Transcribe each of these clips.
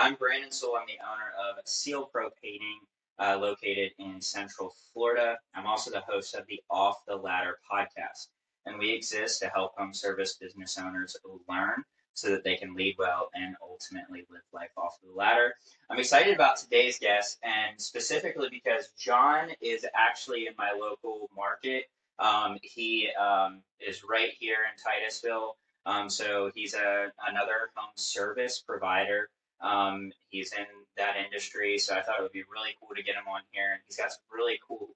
I'm Brandon Soul. I'm the owner of Seal Pro Painting, located in Central Florida. I'm also the host of the Off the Ladder podcast, and we exist to help home service business owners learn so that they can lead well and ultimately live life off the ladder. I'm excited about today's guest, and specifically because John is actually in my local market. He is right here in Titusville. So he's another home service provider. He's in that industry, so I thought it would be really cool to get him on here. And he's got some really cool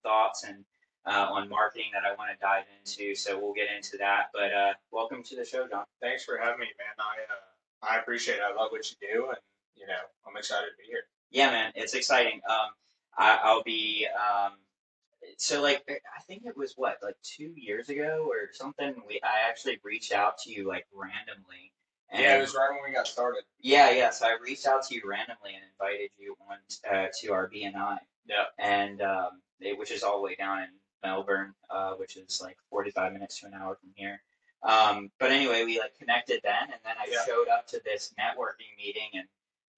thoughts and on marketing that I want to dive into. So we'll get into that. But welcome to the show, John. Thanks for having me, man. I appreciate it. I love what you do, and I'm excited to be here. Yeah, man, it's exciting. I'll be so like I think it was what like 2 years ago or something. I actually reached out to you like randomly. Yeah, it And was right when we got started. yeah. So I reached out to you randomly and invited you on to our BNI, Yeah. and which is all the way down in Melbourne, which is like 45 minutes to an hour from here. But anyway, we like connected then, and then I showed up to this networking meeting, and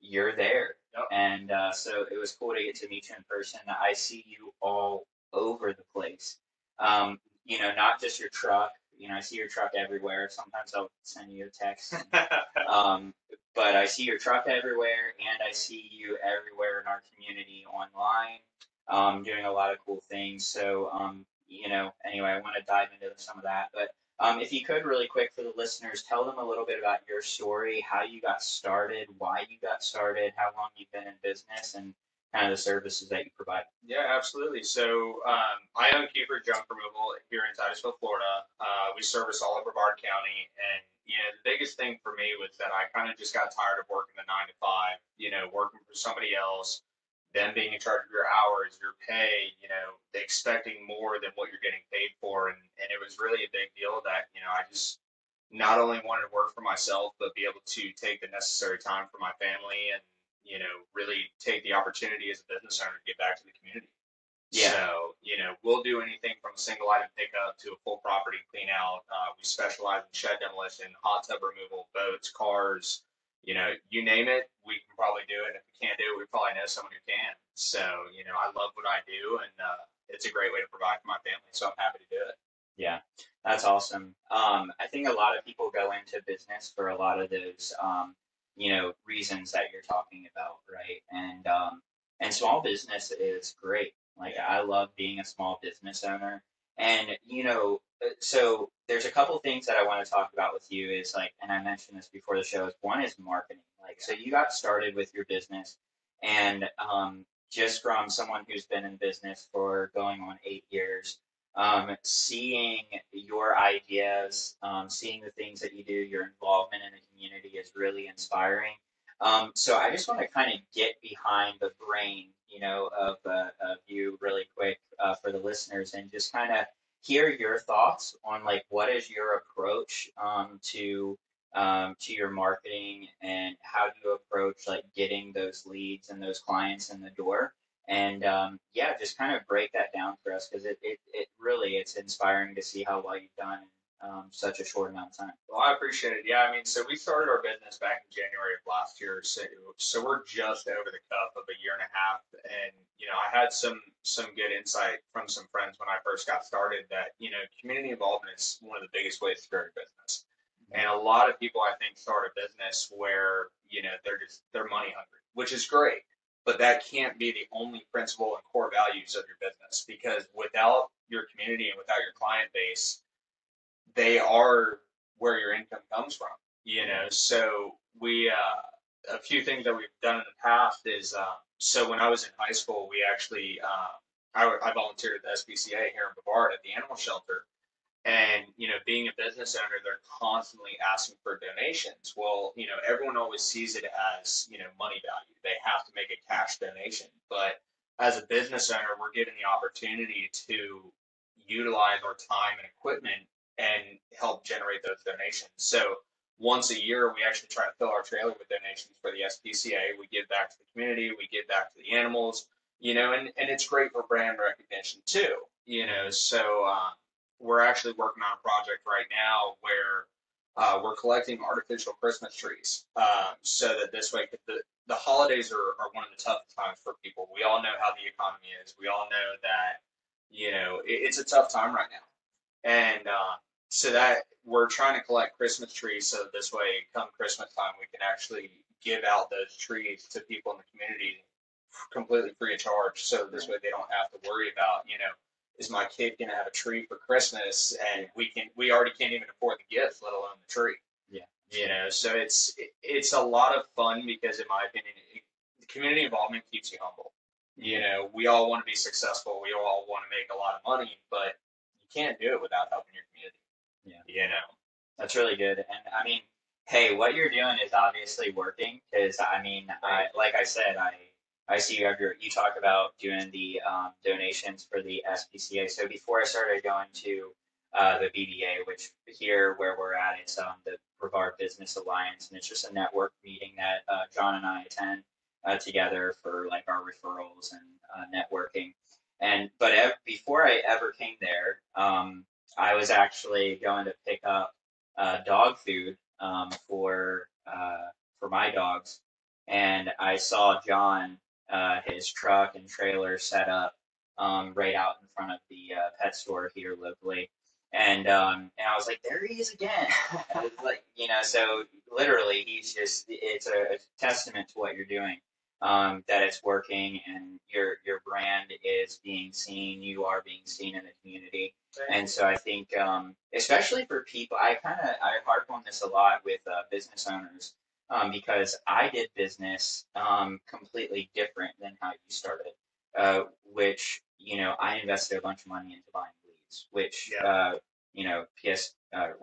you're there, Yep. and so it was cool to get to meet you in person. I see you all over the place. Not just your truck. I see your truck everywhere. Sometimes I'll send you a text. But I see your truck everywhere, and I see you everywhere in our community online, doing a lot of cool things. So, anyway, I want to dive into some of that. But if you could, really quick for the listeners, tell them a little bit about your story, how you got started, why you got started, how long you've been in business, and kind of the services that you provide. Yeah, absolutely. So I own Keefer Junk Removal here in Titusville, Florida. We service all of Brevard County, and the biggest thing for me was that I kind of just got tired of working the 9 to 5. Working for somebody else, them being in charge of your hours, your pay. Expecting more than what you're getting paid for, and it was really a big deal that I just not only wanted to work for myself, but be able to take the necessary time for my family and really take the opportunity as a business owner to get back to the community. Yeah. So, we'll do anything from a single item pickup to a full property clean out. We specialize in shed demolition, hot tub removal, boats, cars, you name it, we can probably do it. If we can't do it, we probably know someone who can. So, I love what I do, and it's a great way to provide for my family. So I'm happy to do it. Yeah, that's awesome. I think a lot of people go into business for a lot of those, reasons that you're talking about, right? And small business is great. Like I love being a small business owner, and so there's a couple things that I want to talk about with you is like, and I mentioned this before the show. Is one is marketing. Like, so you got started with your business, and just from someone who's been in business for going on 8 years, seeing your ideas, seeing the things that you do, your involvement in the community is really inspiring. So I just want to kind of get behind the brain, of you really quick for the listeners, and just kind of hear your thoughts on like what is your approach to your marketing, and how do you approach like getting those leads and those clients in the door. And yeah, just kind of break that down for us, because it really it's inspiring to see how well you've done in such a short amount of time. Well, I appreciate it. Yeah, I mean, so we started our business back in January of last year. So we're just over the cuff of a year and a half. And, I had some good insight from some friends when I first got started that, community involvement is one of the biggest ways to grow your business. And a lot of people, I think, start a business where, they're money hungry, which is great. But that can't be the only principle and core values of your business, because without your community and without your client base, they are where your income comes from. So we a few things that we've done in the past is so when I was in high school, we actually I volunteered at the SPCA here in Brevard at the animal shelter. And, being a business owner, they're constantly asking for donations. Well, everyone always sees it as, money value. They have to make a cash donation. But as a business owner, we're given the opportunity to utilize our time and equipment and help generate those donations. So once a year, we actually try to fill our trailer with donations for the SPCA. We give back to the community. We give back to the animals, and it's great for brand recognition too. So we're actually working on a project right now where we're collecting artificial Christmas trees, so that this way, 'cause the holidays are one of the toughest times for people. We all know how the economy is. We all know that, it's a tough time right now. And so that we're trying to collect Christmas trees so this way, come Christmas time, we can actually give out those trees to people in the community completely free of charge. So this way they don't have to worry about, is my kid going to have a tree for Christmas? And we already can't even afford the gifts, let alone the tree. Yeah. So it's a lot of fun because, in my opinion, the community involvement keeps you humble. We all want to be successful. We all want to make a lot of money, but you can't do it without helping your community. Yeah. That's really good. And I mean, hey, what you're doing is obviously working because I mean, like I said, I see you talk about doing the donations for the SPCA. So before I started going to the BBA, which here where we're at, it's the Brevard Business Alliance, and it's just a network meeting that John and I attend together for like our referrals and networking. And but before I ever came there, I was actually going to pick up dog food for my dogs, and I saw John his truck and trailer set up right out in front of the pet store here locally. And I was like, there he is again. It's like, so literally it's a testament to what you're doing, that it's working and your brand is being seen, you are being seen in the community. And so I think, especially for people, I harp on this a lot with business owners, because I did business completely different than how you started, which, I invested a bunch of money into buying leads, which, what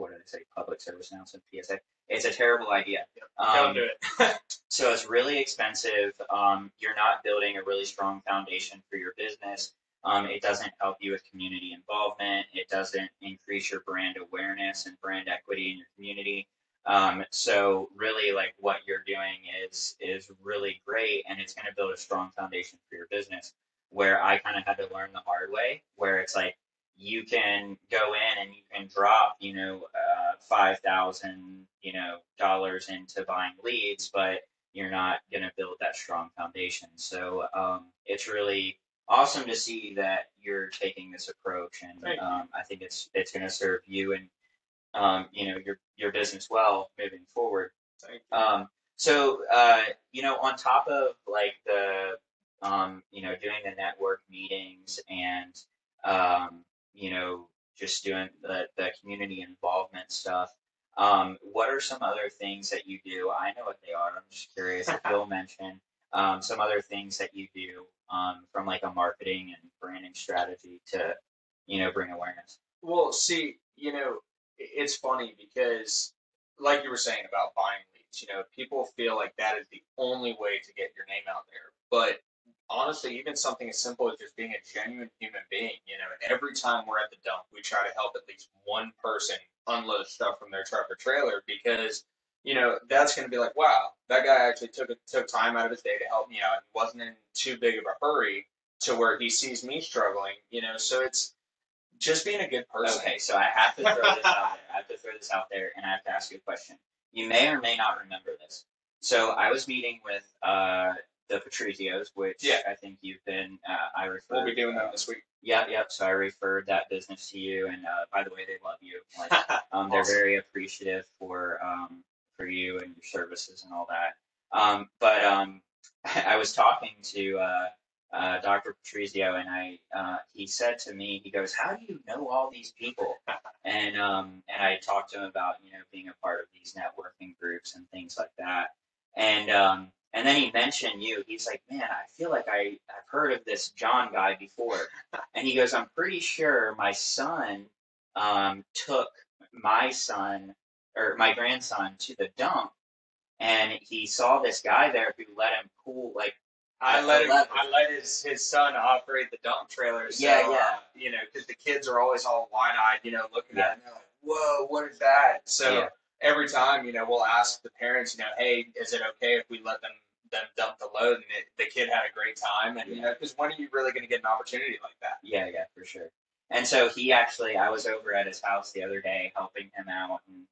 did I say? Public service announcement, PSA. It's a terrible idea. Don't do it. So it's really expensive. You're not building a really strong foundation for your business. It doesn't help you with community involvement. It doesn't increase your brand awareness and brand equity in your community. So really, like what you're doing is really great, and it's going to build a strong foundation for your business. Where I kind of had to learn the hard way, where it's like you can go in and you can drop, $5,000, dollars into buying leads, but you're not going to build that strong foundation. So it's really awesome to see that you're taking this approach, and I think it's going to serve you and your business well moving forward. So on top of like the doing the network meetings and just doing the community involvement stuff. What are some other things that you do? I know what they are. I'm just curious if you'll mention some other things that you do from like a marketing and branding strategy to, bring awareness. Well, see, it's funny because, like you were saying about buying leads, people feel like that is the only way to get your name out there. But honestly, even something as simple as just being a genuine human being, every time we're at the dump, we try to help at least one person unload stuff from their truck or trailer because, that's going to be like, wow, that guy actually took time out of his day to help me out. He wasn't in too big of a hurry to where he sees me struggling, so it's just being a good person. Okay, so I have to throw this out there. I have to throw this out there, and I have to ask you a question. You may or may not remember this. So I was meeting with the Patrizios, which I think you've been. I referred. We'll be doing them this week. Yep. So I referred that business to you, and by the way, they love you. Like, awesome. They're very appreciative for you and your services and all that. But I was talking to Dr. Patrizio, and he said to me, he goes, "How do you know all these people?" And I talked to him about being a part of these networking groups and things like that. And then he mentioned you. He's like, "Man, I feel like I've heard of this John guy before." And he goes, "I'm pretty sure my son took my son or my grandson to the dump, and he saw this guy there who let him pull like." I let his son operate the dump trailer. So, because the kids are always all wide-eyed, looking at it, and they're like, "Whoa, what is that?" So every time, we'll ask the parents, "Hey, is it okay if we let them dump the load?" And the kid had a great time, and because when are you really going to get an opportunity like that? Yeah, for sure. And so I was over at his house the other day helping him out, and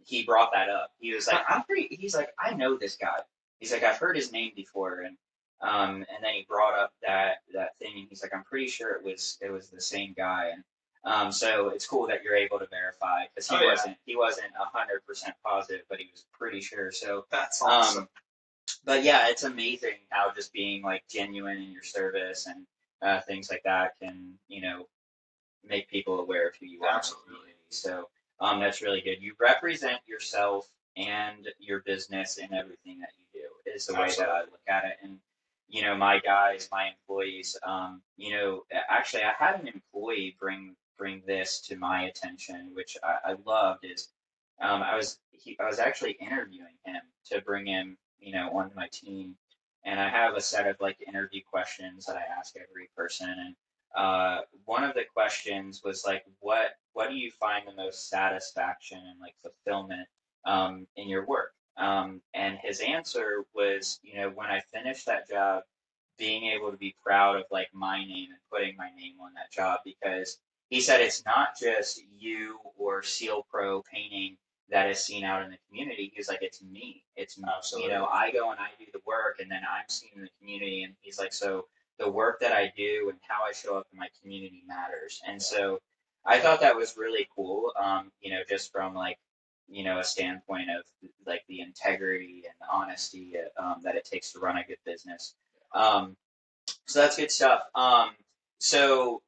he brought that up. He was like, he's like, I know this guy. He's like, I've heard his name before. And then he brought up that thing, and he's like, I'm pretty sure it was the same guy. And so it's cool that you're able to verify, because he Oh yeah, wasn't 100% positive, but he was pretty sure. So, that's awesome. um, but yeah, it's amazing how just being like genuine in your service and things like that can, make people aware of who you are in the Absolutely, community. So that's really good. You represent yourself and your business in everything that you do, is the way that absolutely. I look at it. And my guys, my employees, actually, I had an employee bring this to my attention, which I loved. Is I was actually interviewing him to bring him, onto my team, and I have a set of like interview questions that I ask every person. And one of the questions was like, what do you find the most satisfaction and like fulfillment in your work? And his answer was, when I finished that job, being able to be proud of like my name and putting my name on that job, because he said it's not just you or Seal Pro painting that is seen out in the community. He's like, it's me. It's Absolutely. I go and I do the work, and then I'm seen in the community. And he's like, so the work that I do and how I show up in my community matters. And so I thought that was really cool. Just from like, a standpoint of like the integrity and honesty that it takes to run a good business. Um, so that's good stuff. So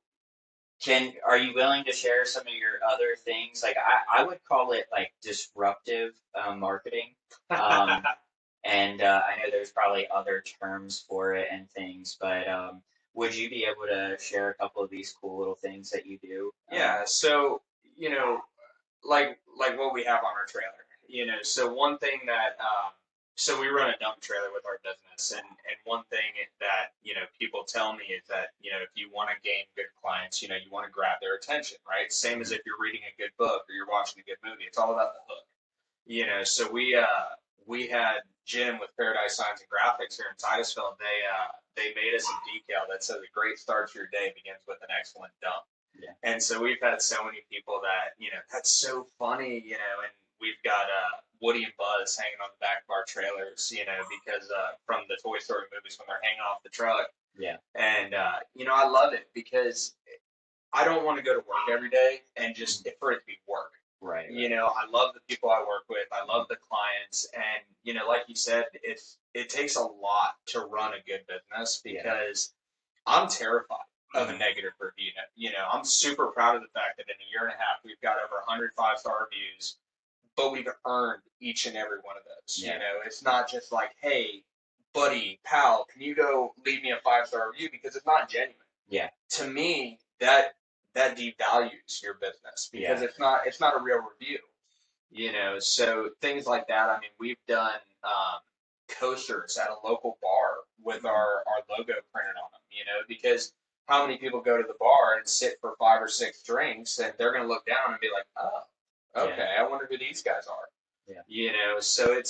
are you willing to share some of your other things? Like I would call it like disruptive marketing. Um, and I know there's probably other terms for it and things, but would you be able to share a couple of these cool little things that you do? Yeah, so like what we have on our trailer. So one thing that so we run a dump trailer with our business, and one thing that people tell me is that if you want to gain good clients, you want to grab their attention, right? Same as Mhm. if you're reading a good book or you're watching a good movie. It's all about the hook. So we had Jim with Paradise Signs and Graphics here in Titusville, and they made us a decal that says a great start to your day begins with an excellent dump. Yeah. And so we've had so many people that, that's so funny, and we've got Woody and Buzz hanging on the back of our trailers, because from the Toy Story movies when they're hanging off the truck. Yeah. And, I love it because I don't want to go to work every day and just for it to be work. Right. I love the people I work with. I love the clients. And, like you said, it takes a lot to run a good business because I'm terrified of a negative review. I'm super proud of the fact that in a year and a half, we've got over 100 five-star reviews, but we've earned each and every one of those. Yeah. It's not just like, hey, buddy, pal, can you go leave me a five-star review? Because it's not genuine. Yeah. To me, that devalues your business because it's not a real review. So things like that. I mean, we've done coasters at a local bar with our logo printed on them. Because how many people go to the bar and sit for 5 or 6 drinks and they're going to look down and be like, oh, okay, I wonder who these guys are. Yeah. So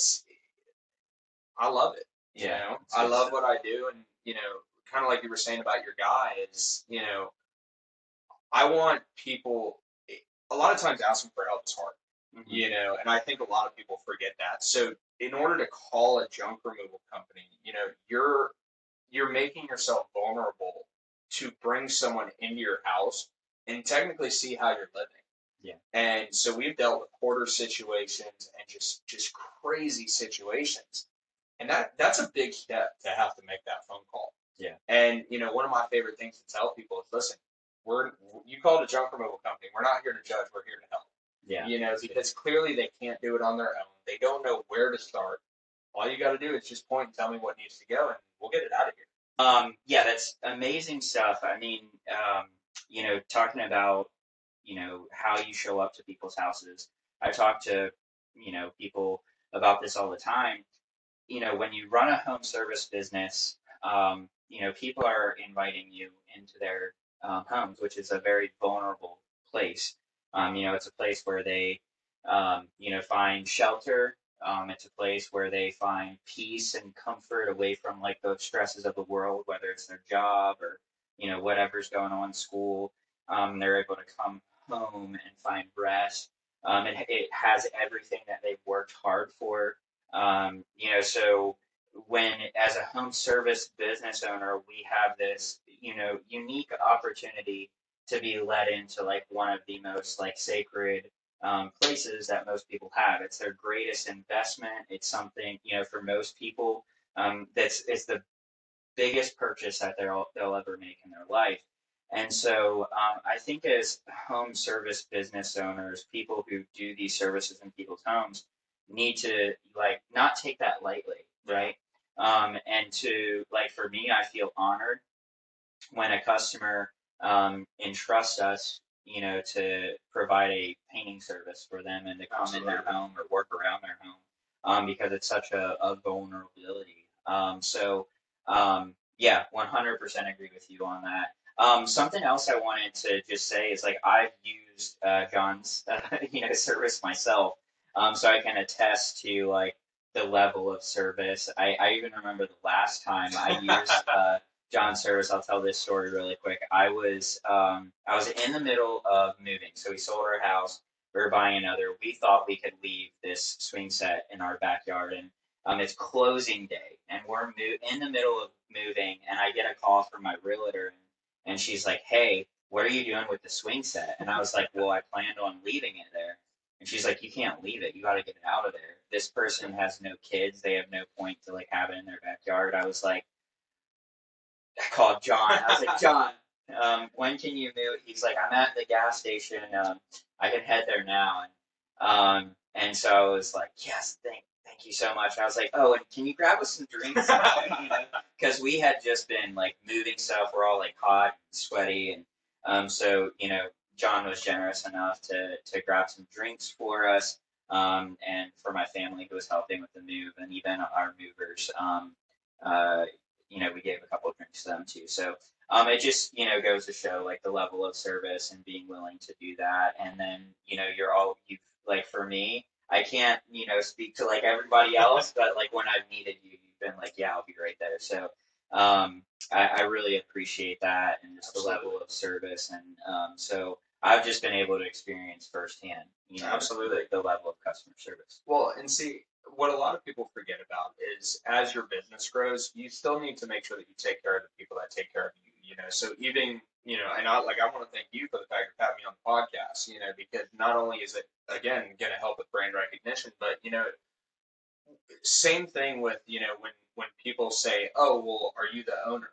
I love it. I love Stuff. what I do, and kind of like you were saying about your guy is, I want people. A lot of times, asking for help is hard, and I think a lot of people forget that. So, in order to call a junk removal company, you're making yourself vulnerable to bring someone into your house and technically see how you're living. Yeah. And so we've dealt with hoarder situations and just crazy situations, and that's a big step to have to make that phone call. Yeah. And one of my favorite things to tell people is, listen, you called a junk removal company. We're not here to judge. We're here to help. Yeah. Because clearly they can't do it on their own. They don't know where to start. All you got to do is just point and tell me what needs to go, and we'll get it out of here. Yeah, that's amazing stuff. I mean, talking about, how you show up to people's houses. I talk to, people about this all the time. When you run a home service business, people are inviting you into their homes, which is a very vulnerable place. It's a place where they, find shelter. It's a place where they find peace and comfort away from like the stresses of the world, whether it's their job or, whatever's going on in school. They're able to come home and find rest. it has everything that they've worked hard for. So when as a home service business owner, we have this, unique opportunity to be led into like one of the most like sacred places that most people have. It's their greatest investment. It's something, for most people, it's the biggest purchase that they'll ever make in their life. And so I think as home service business owners, people who do these services in people's homes need to like not take that lightly, right? And to like for me, I feel honored when a customer entrusts us, to provide a painting service for them and to come in their home or work around their home, because it's such a vulnerability. Yeah, 100% agree with you on that. Something else I wanted to just say is like I've used John's service myself, so I can attest to like the level of service. I even remember the last time I used John's service. I'll tell this story really quick. I was in the middle of moving, so we sold our house. We were buying another. We thought we could leave this swing set in our backyard, and it's closing day, and we're in the middle of moving, and I get a call from my realtor, and she's like, "Hey, what are you doing with the swing set?" And I was like, "Well, I planned on leaving it there." And she's like, "You can't leave it. You got to get it out of there. This person has no kids. They have no point to like have it in their backyard." I was like, I called John. I was like, "John, when can you move?" He's like, "I'm at the gas station. I can head there now." And so I was like, "Yes, thank you so much." I was like, "Oh, and can you grab us some drinks?" Because we had just been like moving stuff. We're all like hot, and sweaty, and so John was generous enough to grab some drinks for us, and for my family who was helping with the move, and even our movers. Uh, we gave a couple of drinks to them too. So it just goes to show like the level of service and being willing to do that. And then you like for me, I can't speak to like everybody else, but like when I've needed you, you've been like, yeah, I'll be right there. So I really appreciate that and just Absolutely. the level of service. And so I've just been able to experience firsthand, Absolutely. the level of customer service. Well, and see, what a lot of people forget about is as your business grows, you still need to make sure that you take care of the people that take care of you. So even and I want to thank you for the fact of having me on the podcast. Because not only is it again going to help with brand recognition, but same thing with when people say, "Oh, well, are you the owner?"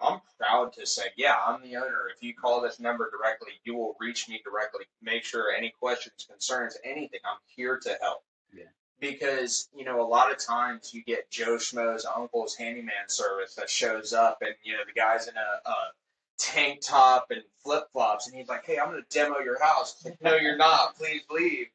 I'm proud to say, "Yeah, I'm the owner. If you call this number directly, you will reach me directly. Make sure any questions, concerns, anything, I'm here to help." Yeah. Because a lot of times you get Joe Schmo's uncle's handyman service that shows up, and the guy's in a tank top and flip flops, and he's like, "Hey, I'm going to demo your house." It's like, "No, you're not. Please leave."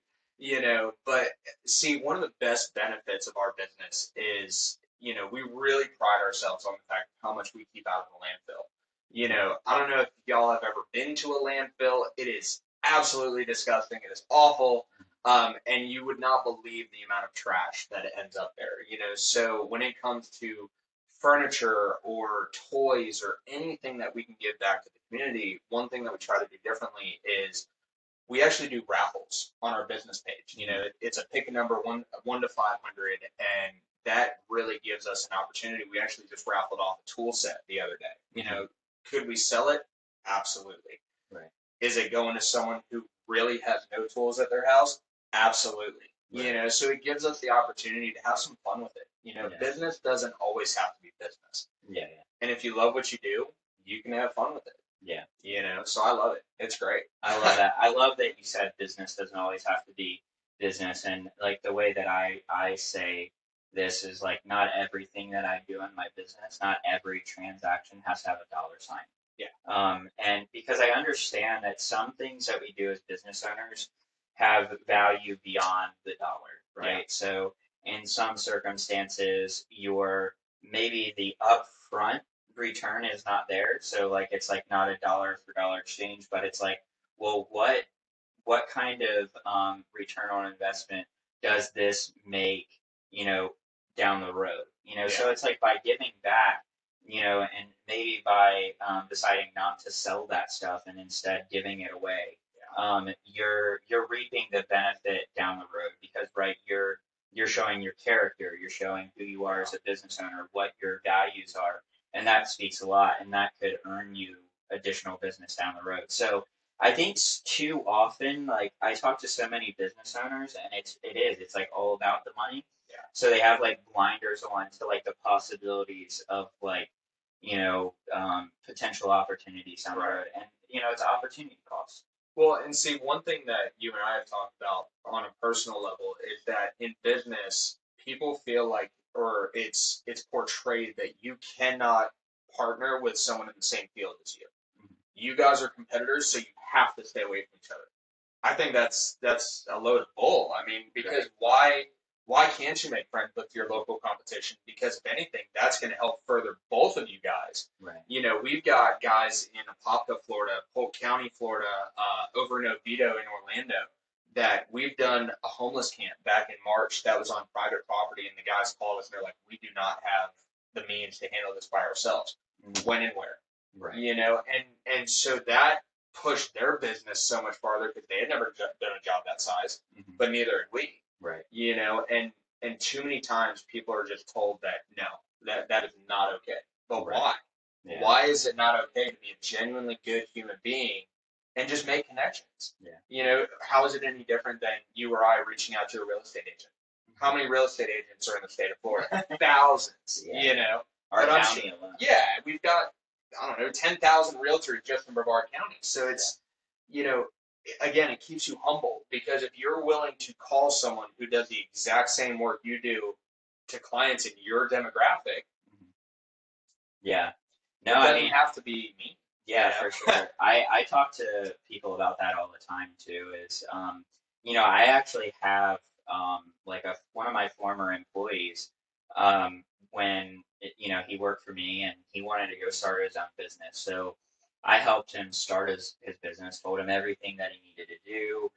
But see, one of the best benefits of our business is we really pride ourselves on the fact of how much we keep out of the landfill. I don't know if y'all have ever been to a landfill. It is absolutely disgusting. It is awful. And you would not believe the amount of trash that ends up there. So when it comes to furniture or toys or anything that we can give back to the community, one thing that we try to do differently is we actually do raffles on our business page. It's a pick a number one to 500, and that really gives us an opportunity. We actually just raffled off a tool set the other day. Could we sell it? Absolutely. Right. Is it going to someone who really has no tools at their house? Absolutely. Right. So it gives us the opportunity to have some fun with it. Yeah. Business doesn't always have to be business. Yeah. And if you love what you do, you can have fun with it. Yeah. So I love it. It's great. I love that. I love that you said business doesn't always have to be business. And like the way that I say this is like not everything that I do in my business, not every transaction has to have a dollar sign. Yeah. And because I understand that some things that we do as business owners have value beyond the dollar, right? Yeah. So in some circumstances, your maybe the upfront return is not there. So like it's like not a dollar for dollar exchange, but it's like, well, what kind of return on investment does this make, down the road? So it's like by giving back, and maybe by deciding not to sell that stuff and instead giving it away, you're reaping the benefit down the road because right you're showing your character, you're showing who you are as a business owner, what your values are, and that speaks a lot, and that could earn you additional business down the road. So I think too often, like I talk to so many business owners, and it's like all about the money. Yeah. So they have like blinders on to like the possibilities of like potential opportunities down the road, and it's opportunity cost. Well, and see, one thing that you and I have talked about on a personal level is that in business, people feel like, or it's portrayed that you cannot partner with someone in the same field as you. Mhm. You guys are competitors, so you have to stay away from each other. I think that's a load of bull. I mean, because why can't you make friends with your local competition? Because if anything, that's going to help further both of you guys. Right. We've got guys in Apopka, Florida, Polk County, Florida, over in Oviedo in Orlando, that we've done a homeless camp back in March that was on private property, and the guys called us and they're like, we do not have the means to handle this by ourselves. When and where? Right. And so that pushed their business so much farther because they had never done a job that size, but neither had we. Right. And too many times people are just told that no, that is not okay. But Right. why? Yeah. Why is it not okay to be a genuinely good human being and just make connections? Yeah. How is it any different than you or I reaching out to a real estate agent? How many real estate agents are in the state of Florida? Thousands. Yeah. Our But county alone. Yeah, we've got, I don't know, 10,000 realtors just in Brevard County. So it's, again, it keeps you humble because if you're willing to call someone who does the exact same work you do to clients in your demographic, yeah, no, it doesn't have to be me. Yeah, for sure. I talk to people about that all the time too. I actually have like one of my former employees when he worked for me and he wanted to go start his own business. So I helped him start his business, told him everything that he needed to do,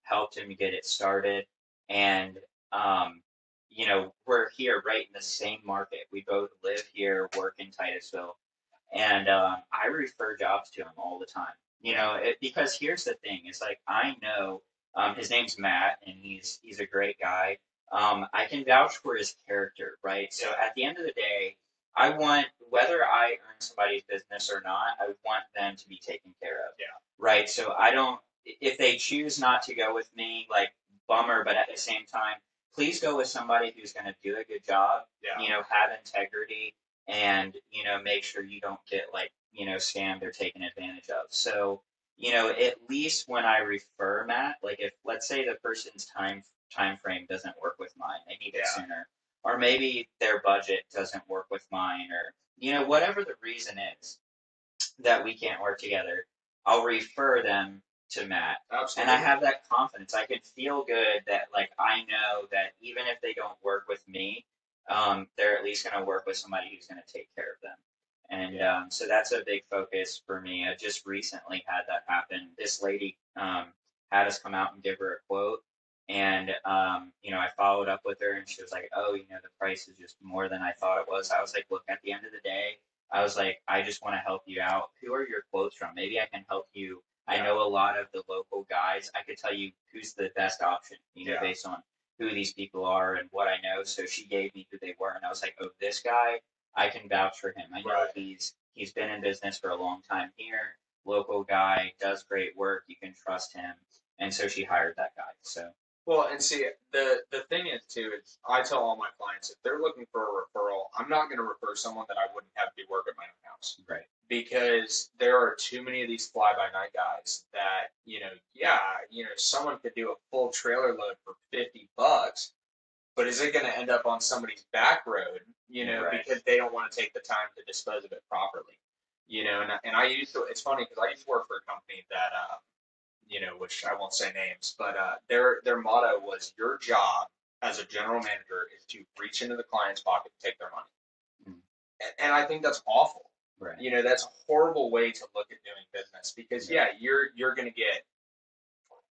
helped him get it started, and we're here right in the same market. We both live here, work in Titusville. And I refer jobs to him all the time. Because here's the thing: it's like I know his name's Matt, and he's a great guy. I can vouch for his character, right? So at the end of the day, I want whether I earn somebody's business or not, I want them to be taken care of. Yeah. Right. So I don't. If they choose not to go with me, like bummer. But at the same time, please go with somebody who's going to do a good job. Yeah. Have integrity and make sure you don't get like scammed or taken advantage of. So at least when I refer Matt, like if let's say the person's time frame doesn't work with mine, they need it sooner, or maybe their budget doesn't work with mine, or whatever the reason is that we can't work together, I'll refer them to Matt. Absolutely. And I have that confidence. I can feel good that like I know that even if they don't work with me, they're at least going to work with somebody who's going to take care of them. And so that's a big focus for me. I just recently had that happen. This lady had us come out and give her a quote. And, I followed up with her and she was like, oh, the price is just more than I thought it was. I was like, look, at the end of the day, I was like, I just want to help you out. Who are your quotes from? Maybe I can help you. I know a lot of the local guys. I could tell you who's the best option, based on who these people are and what I know. So she gave me who they were, and I was like, oh, this guy, I can vouch for him. I know he's been in business for a long time here. Local guy, does great work. You can trust him. And so she hired that guy. So. Well, and see, the thing is too is I tell all my clients if they're looking for a referral, I'm not going to refer someone that I wouldn't have to do work at my own house. Right. Because there are too many of these fly-by-night guys that someone could do a full trailer load for $50, but is it going to end up on somebody's back road? Because they don't want to take the time to dispose of it properly. And I used to. It's funny because I used to work for a company that. Which I won't say names, but their motto was your job as a general manager is to reach into the client's pocket and take their money. Mm-hmm. And I think that's awful. Right. That's a horrible way to look at doing business because you're going to get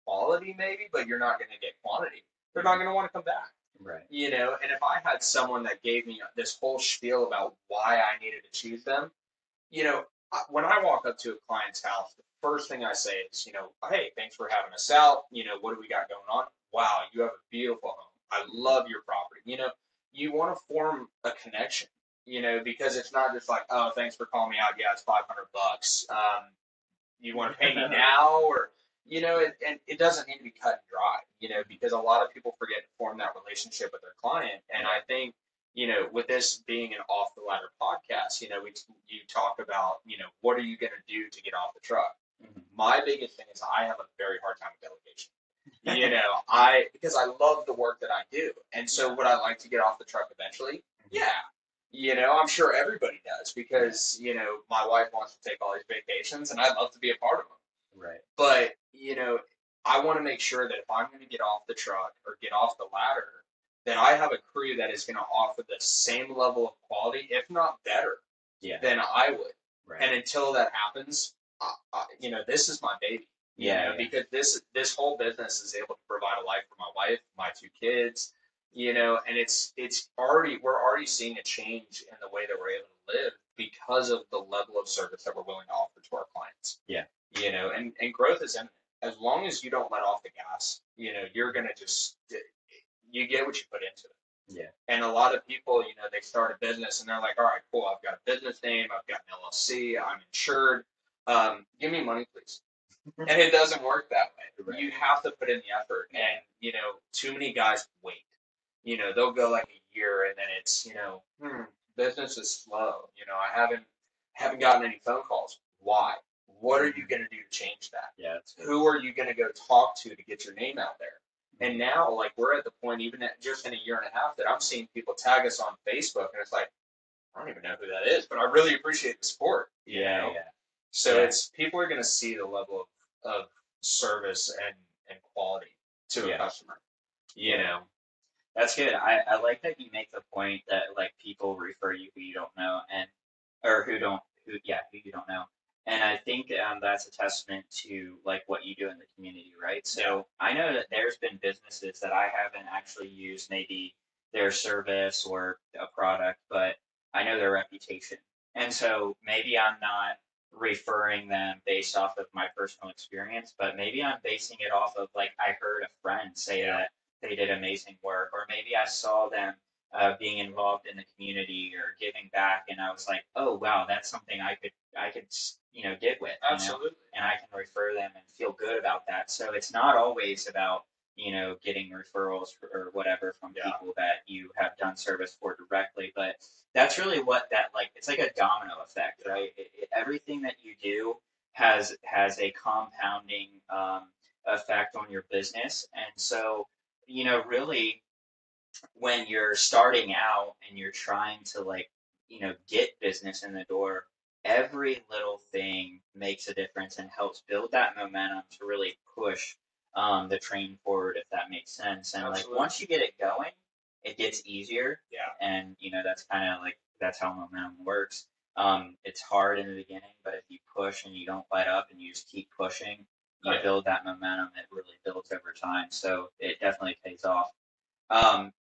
quality maybe, but you're not going to get quantity. They're not going to want to come back. Right. And if I had someone that gave me this whole spiel about why I needed to choose them, when I walk up to a client's house, the first thing I say is, hey, thanks for having us out. What do we got going on? Wow, you have a beautiful home. I love your property. You want to form a connection, because it's not just like, oh, thanks for calling me out. Yeah, it's $500. You want to pay me now, or and it doesn't need to be cut and dry, because a lot of people forget to form that relationship with their client. And I think, with this being an off the ladder podcast, you talk about, what are you going to do to get off the truck? Mm-hmm. My biggest thing is I have a very hard time with delegation. Because I love the work that I do, and so would I like to get off the truck eventually? Yeah, I'm sure everybody does, because my wife wants to take all these vacations, and I'd love to be a part of them. Right. But I want to make sure that if I'm going to get off the truck or get off the ladder, that I have a crew that is going to offer the same level of quality, if not better, than I would. Right. And until that happens, this is my baby. Because this whole business is able to provide a life for my wife, my 2 kids, and it's already, we're already seeing a change in the way that we're able to live because of the level of service that we're willing to offer to our clients. Yeah. And growth is imminent. As long as you don't let off the gas, you're going to you get what you put into it. Yeah. And a lot of people, they start a business and they're like, all right, cool, I've got a business name, I've got an LLC, I'm insured. Give me money, please. And it doesn't work that way. Right. You have to put in the effort. And, too many guys wait. They'll go like a year and then it's, business is slow. I haven't gotten any phone calls. Why? What are you going to do to change that? Yeah. Who are you going to go talk to get your name out there? And now, like, we're at the point, even just in a year and a half, that I'm seeing people tag us on Facebook, and it's like, I don't even know who that is, but I really appreciate the support. Yeah. So it's, people are going to see the level of service and quality to a customer. That's good. I like that you make the point that like people refer you who you don't know, and or who you don't know. And I think that's a testament to like what you do in the community, right? So I know that there's been businesses that I haven't actually used maybe their service or a product, but I know their reputation. And so maybe I'm not referring them based off of my personal experience, but maybe I'm basing it off of like I heard a friend say that they did amazing work, or maybe I saw them being involved in the community or giving back, and I was like, oh wow, that's something I could get with. Absolutely. And I can refer them and feel good about that. So it's not always about getting referrals or whatever from people that you have done service for directly, but that's really what that like. It's like a domino effect, right? Everything that you do has a compounding effect on your business, and so really when you're starting out and you're trying to like, get business in the door, every little thing makes a difference and helps build that momentum to really push the train forward, if that makes sense. And Absolutely. Like once you get it going, it gets easier. Yeah. And that's kind of like, that's how momentum works. It's hard in the beginning, but if you push and you don't let up and you just keep pushing, you build that momentum. It really builds over time. So it definitely pays off.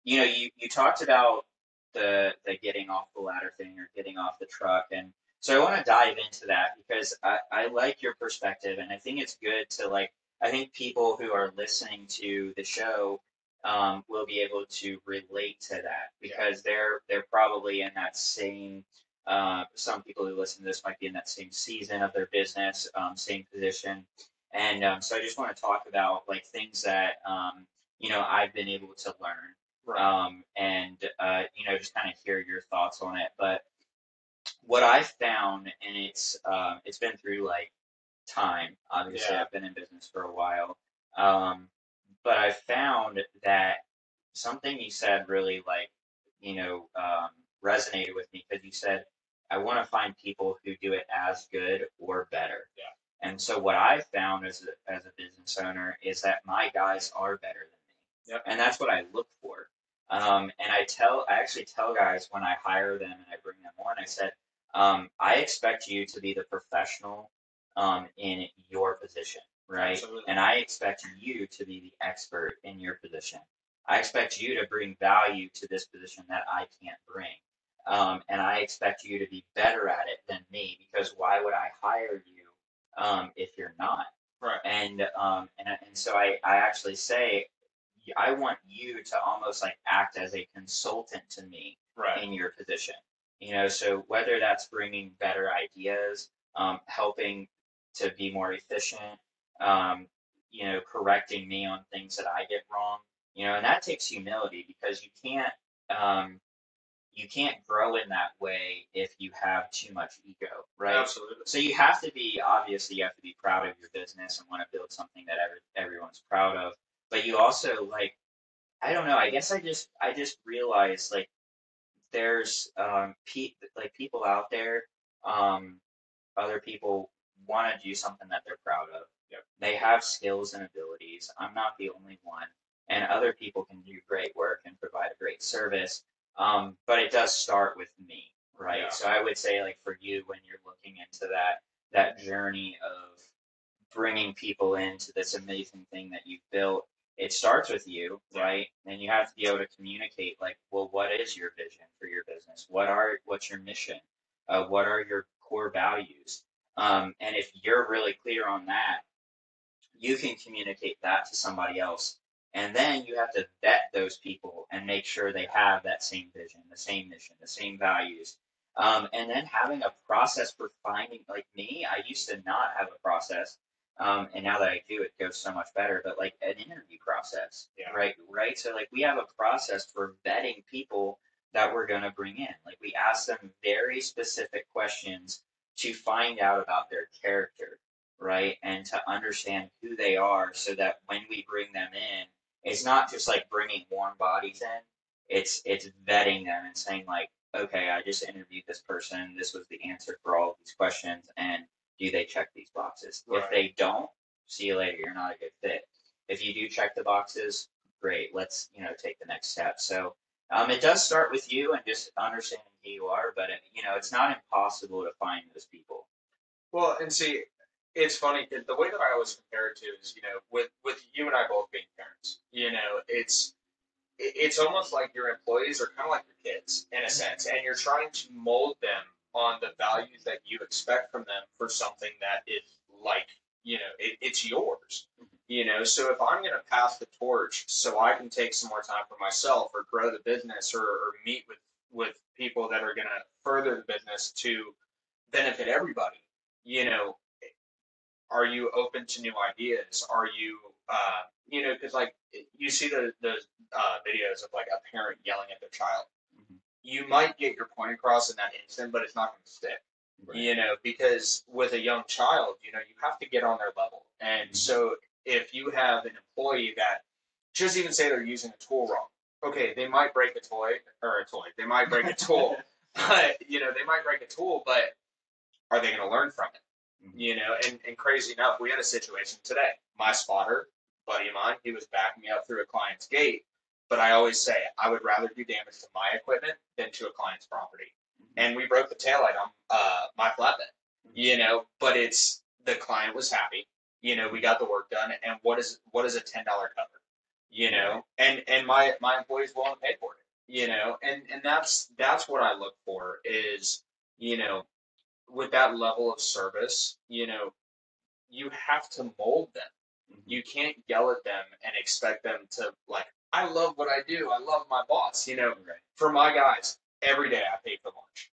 You talked about the getting off the ladder thing or getting off the truck, and so I want to dive into that because I like your perspective, and I think it's good to like. I think people who are listening to the show will be able to relate to that because they're probably in that same. Some people who listen to this might be in that same season of their business, same position, and so I just want to talk about like things that I've been able to learn, and just kind of hear your thoughts on it. But what I found, and it's been through like time. Obviously, I've been in business for a while, but I found that something you said really like resonated with me because you said I want to find people who do it as good or better. Yeah. And so what I found as a business owner is that my guys are better than me. Yep. And that's what I look for. And I actually tell guys when I hire them and I bring them on, I said, I expect you to be the professional in your position, right? Absolutely. And I expect you to be the expert in your position. I expect you to bring value to this position that I can't bring. and I expect you to be better at it than me because why would I hire you if you're not? Right. And so I actually say I want you to almost like act as a consultant to me Right. in your position. So whether that's bringing better ideas, helping to be more efficient, um, correcting me on things that I get wrong, and that takes humility because um, you can't grow in that way if you have too much ego, right? Absolutely. So you have to be obviously you have to be proud of your business and want to build something that everyone's proud of. But you also like I don't know. I guess I just realized like there's like people out there, um, other people want to do something that they're proud of. Yep. They have skills and abilities. I'm not the only one, and other people can do great work and provide a great service. But it does start with me, right? Yeah. So I would say like for you when you're looking into that journey of bringing people into this amazing thing that you've built, it starts with you, right? And you have to be able to communicate like, well, what is your vision for your business? What's your mission? What are your core values? And if you're really clear on that, you can communicate that to somebody else. And then you have to vet those people and make sure they have that same vision, the same mission, the same values. And then having a process for finding, like me, I used to not have a process. And now that I do, it goes so much better. But like an interview process, Yeah. right? So like we have a process for vetting people that we're going to bring in. Like we ask them very specific questions to find out about their character, right? And to understand who they are so that when we bring them in, it's not just like bringing warm bodies in. It's vetting them and saying like, okay, I just interviewed this person. This was the answer for all of these questions, and do they check these boxes? Right. If they don't, see you later. You're not a good fit. If you do check the boxes, great. Let's take the next step. So it does start with you and just understanding who you are, but it's not impossible to find those people. Well, and see, it's funny because the way that I always compare it to is, with you and I both being parents, it's almost like your employees are kind of like your kids in a sense, and you're trying to mold them on the values that you expect from them for something that is like, it's yours. So if I'm going to pass the torch so I can take some more time for myself or grow the business or meet with people that are going to further the business to benefit everybody, you know, are you open to new ideas? Are you, because like you see the videos of like a parent yelling at their child. Mhm. You might get your point across in that instant, but it's not going to stick. Right. Because with a young child, you have to get on their level. And Mhm. so if you have an employee that just even say they're using a tool wrong, okay, they might break a toy or a toy. They might break a tool, but they might break a tool, but are they going to learn from it? And crazy enough, we had a situation today. My spotter, buddy of mine, he was backing me up through a client's gate. But I always say I would rather do damage to my equipment than to a client's property. And we broke the taillight on my flatbed. But the client was happy. We got the work done. And what is a $10 cover? And my employees willing to pay for it. And that's what I look for is you know with that level of service, you have to mold them. Mhm. You can't yell at them and expect them to like, I love what I do. I love my boss. Right. For my guys, every day I pay for lunch.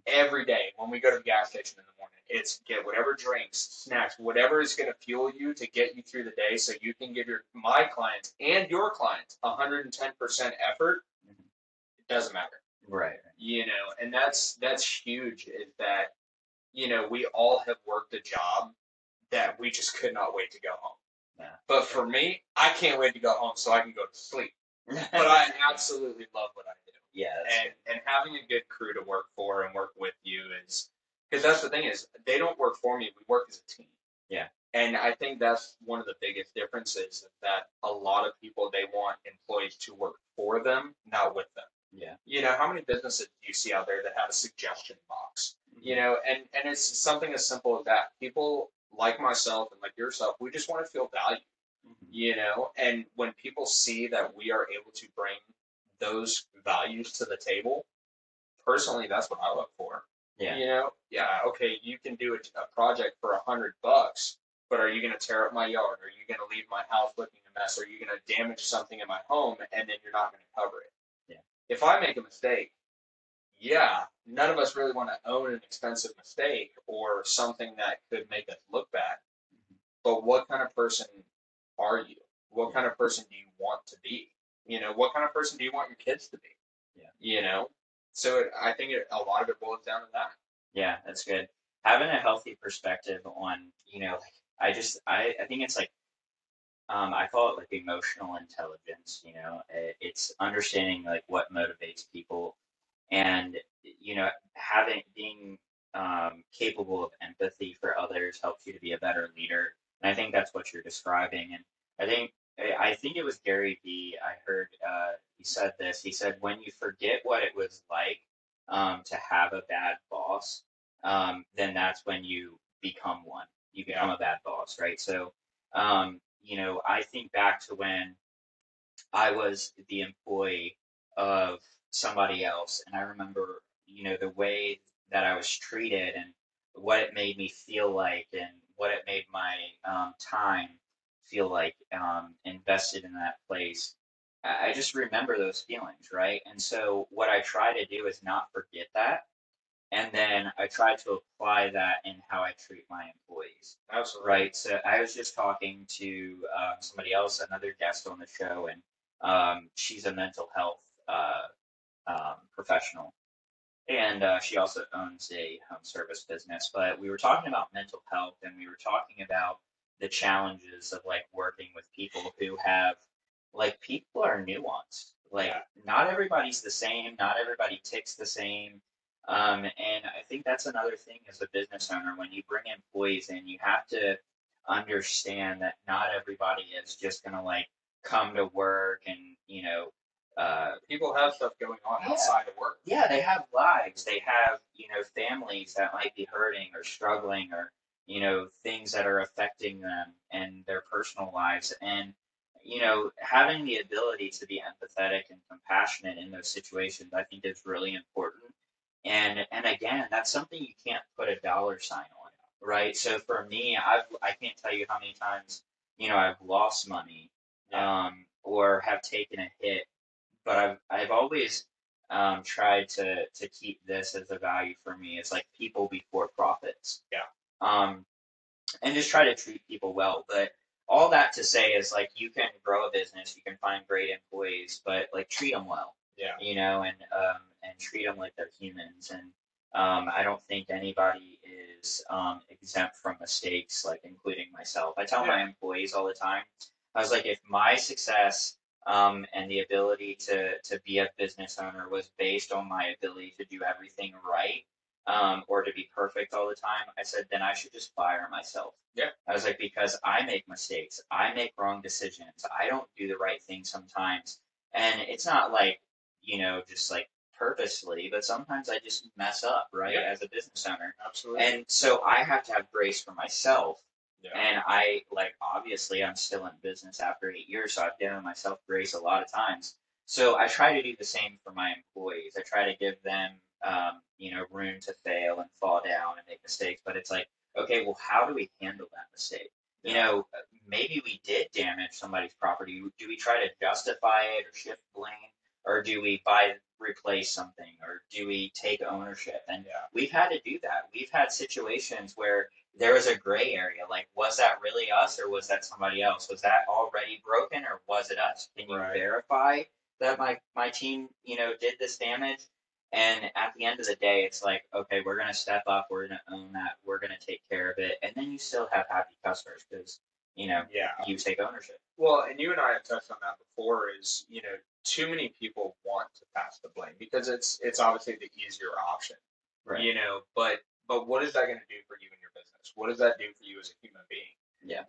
Every day when we go to the gas station in the morning, it's get whatever drinks, snacks, whatever is going to fuel you to get you through the day so you can give my clients and your clients 110% effort. Mhm. It doesn't matter. Right. And that's huge is that we all have worked a job that we just could not wait to go home. Yeah. But for me, I can't wait to go home so I can go to sleep. But I absolutely love what I do. Yeah. And having a good crew to work for and work with you is because that's the thing is they don't work for me. We work as a team. Yeah. And I think that's one of the biggest differences that a lot of people they want employees to work for them, not with them. Yeah. How many businesses do you see out there that have a suggestion box? And it's something as simple as that. People like myself and like yourself, we just want to feel valued, and when people see that we are able to bring those values to the table, personally, that's what I look for. Yeah. Yeah, okay, you can do a project for $100, but are you going to tear up my yard? Are you going to leave my house looking a mess? Are you going to damage something in my home and then you're not going to cover it? Yeah. If I make a mistake, yeah, none of us really want to own an expensive mistake or something that could make us look bad. Mm-hmm. But what kind of person are you? What kind of person do you want to be? What kind of person do you want your kids to be? Yeah. So I think a lot of it boils down to that. Yeah, that's good. Having a healthy perspective on, I think it's like, I call it like emotional intelligence, it's understanding like what motivates people and, being capable of empathy for others helps you to be a better leader. And I think that's what you're describing. And I think it was Gary Vee. I heard he said this. He said, when you forget what it was like to have a bad boss, then that's when you become one. You become a bad boss, right? So, I think back to when I was the employee of somebody else, and I remember, the way that I was treated and what it made me feel like, and what it made my time feel like invested in that place. I just remember those feelings, right? And so, what I try to do is not forget that, and then I try to apply that in how I treat my employees. Absolutely. Right. So I was just talking to somebody else, another guest on the show, and she's a mental health professional, and she also owns a home service business. But we were talking about mental health, and we were talking about the challenges of like working with people who have, like, people are nuanced. Like, not everybody's the same. Not everybody ticks the same. And I think that's another thing as a business owner. When you bring employees in, you have to understand that not everybody is just gonna like come to work and people have stuff going on outside of work. Yeah, they have lives. They have, families that might be hurting or struggling, or, things that are affecting them and their personal lives. And, having the ability to be empathetic and compassionate in those situations, I think is really important. And again, that's something you can't put a dollar sign on, right? So for me, I can't tell you how many times, I've lost money, or have taken a hit, but I've always tried to keep this as a value for me. It's like people before profits. Yeah. Um, and just try to treat people well. But all that to say is, like, you can grow a business, you can find great employees, but like treat them well. Yeah. And treat them like they're humans. And I don't think anybody is exempt from mistakes, like including myself. I tell my employees all the time. I was like, if my success and the ability to be a business owner was based on my ability to do everything right, or to be perfect all the time, I said, then I should just fire myself. Yeah. I was like, because I make mistakes, I make wrong decisions, I don't do the right thing sometimes, and it's not like, just like purposely, but sometimes I just mess up, right, as a business owner. Absolutely. And so I have to have grace for myself. Yeah. And obviously, I'm still in business after 8 years, so I've given myself grace a lot of times. So I try to do the same for my employees. I try to give them, room to fail and fall down and make mistakes. But it's like, okay, well, how do we handle that mistake? Maybe we did damage somebody's property. Do we try to justify it or shift blame, or do we replace something, or do we take ownership? And we've had to do that. We've had situations where there was a gray area. Like, was that really us, or was that somebody else? Was that already broken, or was it us? Can you verify that my team, did this damage? And at the end of the day, it's like, okay, we're going to step up. We're going to own that. We're going to take care of it. And then you still have happy customers because, you take ownership. Well, and you and I have touched on that before is, too many people want to pass the blame because it's obviously the easier option. Right. But what is that going to do for you in your business? What does that do for you as a human being? Yeah.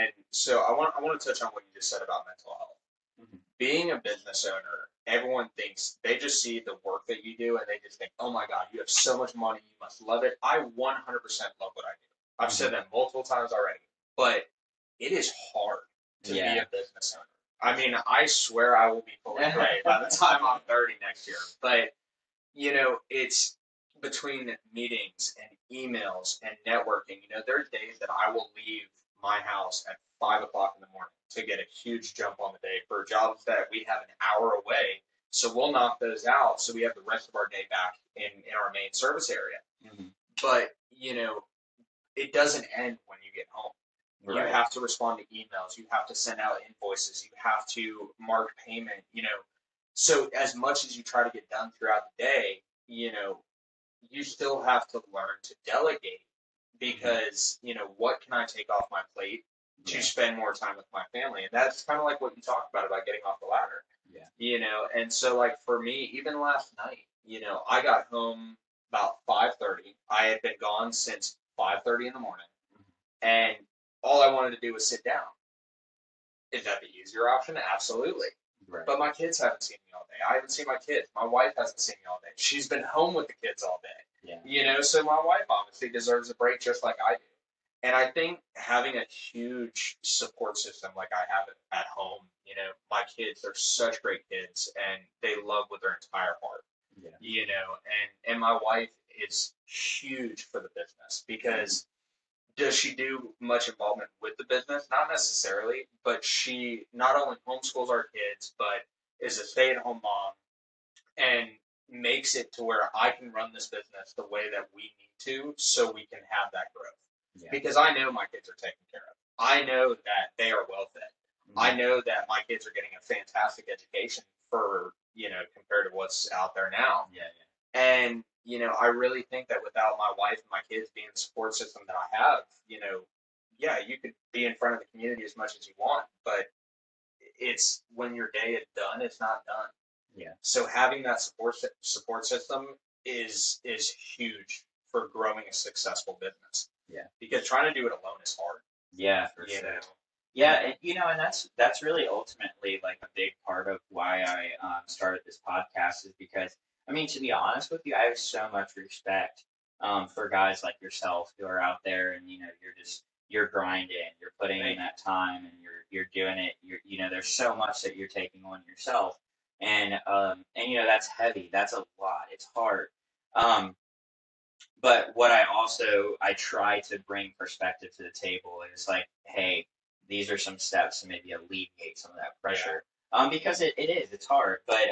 And so I want to touch on what you just said about mental health. Mm-hmm. Being a business owner, everyone thinks they just see the work that you do and they just think, oh my God, you have so much money, you must love it. I 100% love what I do. I've said that multiple times already, but it is hard to be a business owner. I mean, I swear I will be fully gray by the time I'm 30 next year, but it's between meetings and emails and networking. There are days that I will leave my house at 5 o'clock in the morning to get a huge jump on the day for jobs that we have an hour away. So we'll knock those out so we have the rest of our day back in our main service area. Mm-hmm. But, it doesn't end when you get home. You Right. have to respond to emails. You have to send out invoices. You have to mark payment. So as much as you try to get done throughout the day, you still have to learn to delegate because, what can I take off my plate to Yeah. spend more time with my family? And that's kind of like what you talked about getting off the ladder. Yeah. And so like for me, even last night, I got home about 5:30. I had been gone since 5:30 in the morning, and all I wanted to do was sit down. Is that the easier option? Absolutely. Right. But my kids haven't seen me all day. I haven't seen my kids. My wife hasn't seen me all day. She's been home with the kids all day. Yeah. So my wife obviously deserves a break just like I do. And I think having a huge support system like I have at home, my kids are such great kids and they love with their entire heart. Yeah. And my wife is huge for the business because does she do much involvement with the business? Not necessarily, but she not only homeschools our kids, but is a stay-at-home mom and makes it to where I can run this business the way that we need to so we can have that growth. Yeah. Because I know my kids are taken care of. I know that they are well fed. Mm-hmm. I know that my kids are getting a fantastic education for, compared to what's out there now. Yeah. And, I really think that without my wife and my kids being the support system that I have, yeah, you could be in front of the community as much as you want, but it's when your day is done, it's not done. Yeah. So having that support system is huge for growing a successful business. Yeah. Because trying to do it alone is hard. Yeah, for sure. Yeah, and that's really ultimately like a big part of why I started this podcast is because I mean to be honest with you, I have so much respect for guys like yourself who are out there and you're grinding, you're putting in that time and you're doing it. There's so much that you're taking on yourself, and that's heavy. That's a lot. It's hard. Um, but what I try to bring perspective to the table is like, hey, these are some steps to maybe alleviate some of that pressure. Because it's hard. But